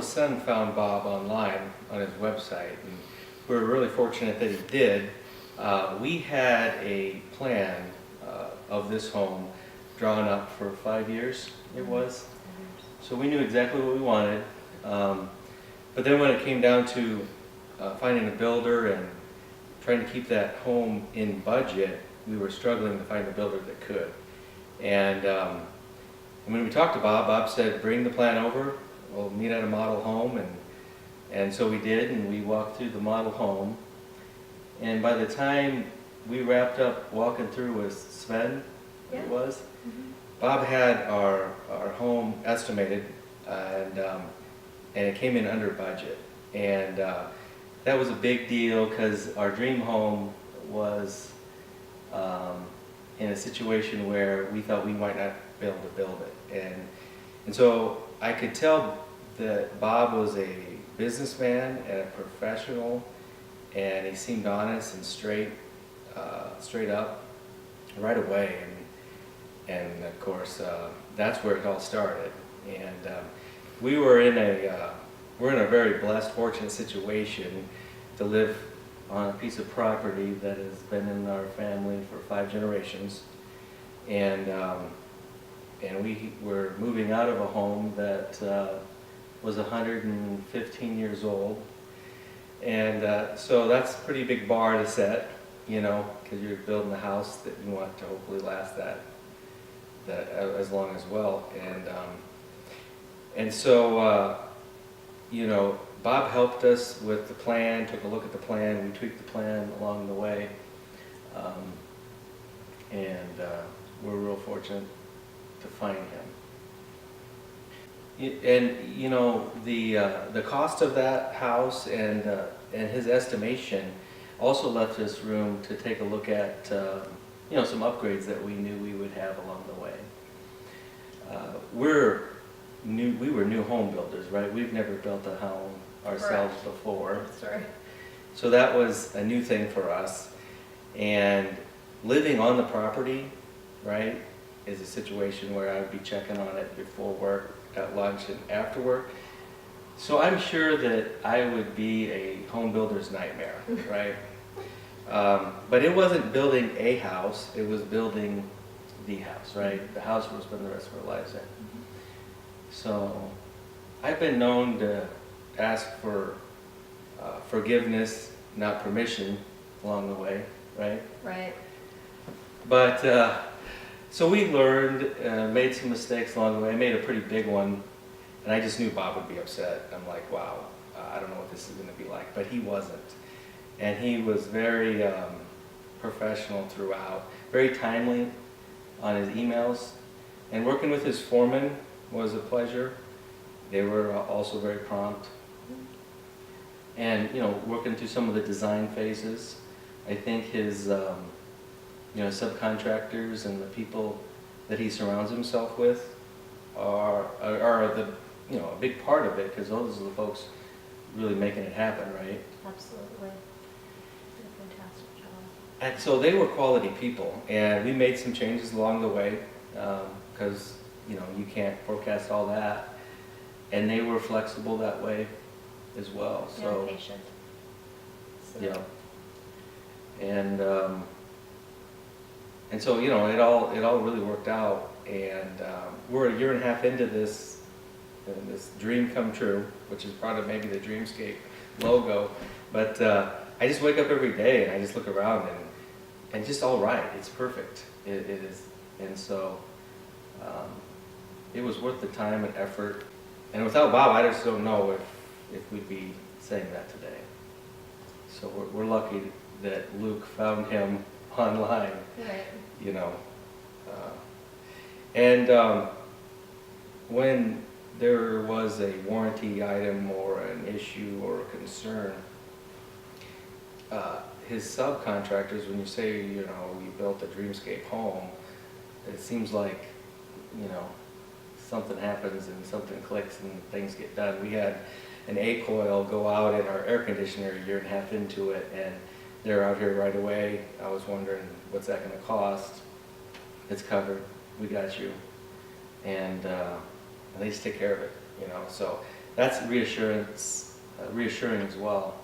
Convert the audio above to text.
his son found Bob online on his website, and we were really fortunate that he did. We had a plan of this home drawn up for 5 years, it was. So we knew exactly what we wanted. But then when it came down to finding a builder and trying to keep that home in budget, we were struggling to find a builder that could. And when we talked to Bob, Bob said, bring the plan over, we'll meet at a model home. And so we did, and we walked through the model home. And by the time we wrapped up walking through with Sven, it was, Bob had our home estimated, and it came in under budget. And that was a big deal because our dream home was in a situation where we thought we might not be able to build it. And so I could tell that Bob was a businessman and a professional, and he seemed honest and straight up right away. And of course, that's where it all started. And we're in a very blessed, fortunate situation to live on a piece of property that has been in our family for 5 generations. And we were moving out of a home that was 115 years old. And so that's a pretty big bar to set, you know, because you're building a house that you want to hopefully last that as long as well. And so, you know, Bob helped us with the plan, took a look at the plan, we tweaked the plan along the way. And we're real fortunate to find him. And you know, the cost of that house and his estimation also left us room to take a look at you know, some upgrades that we knew we would have along the way. We were new home builders, right? We've never built a home ourselves before. That's right. So that was a new thing for us. And living on the property, right, is a situation where I would be checking on it before work, at lunch, and after work. So I'm sure that I would be a home builder's nightmare, right? But it wasn't building a house, it was building the house, right? The house we'll spend the rest of our lives in. So I've been known to ask for forgiveness, not permission, along the way, right? Right. But so we learned, made some mistakes along the way. I made a pretty big one, and I just knew Bob would be upset. I'm like, wow, I don't know what this is going to be like. But he wasn't. And he was very professional throughout, very timely on his emails. And working with his foreman was a pleasure. They were also very prompt. And, you know, working through some of the design phases, I think his, you know, subcontractors and the people that he surrounds himself with are the, you know, a big part of it, because those are the folks really making it happen, right? Absolutely. Did a fantastic job. And so they were quality people, and we made some changes along the way, because, you know, you can't forecast all that. And they were flexible that way as well. So Yeah, patient. So. yeah. And so, you know, it all really worked out, and we're a 1.5 years into this dream come true, which is part of maybe the Dreamscape logo. But I just wake up every day and I just look around and just all right. It's perfect. It is, and so it was worth the time and effort. And without Bob, I just don't know if we'd be saying that today. So we're lucky that Luke found him online, Right. you know. And when there was a warranty item or an issue or a concern, his subcontractors, when you say, you know, you built a Dreamscape home, it seems like, you know, something happens and something clicks and things get done. We had an A-coil go out in our air conditioner a 1.5 years into it, and they're out here right away. I was wondering, what's that going to cost? It's covered. We got you. And they just take care of it, you know. So that's reassuring as well.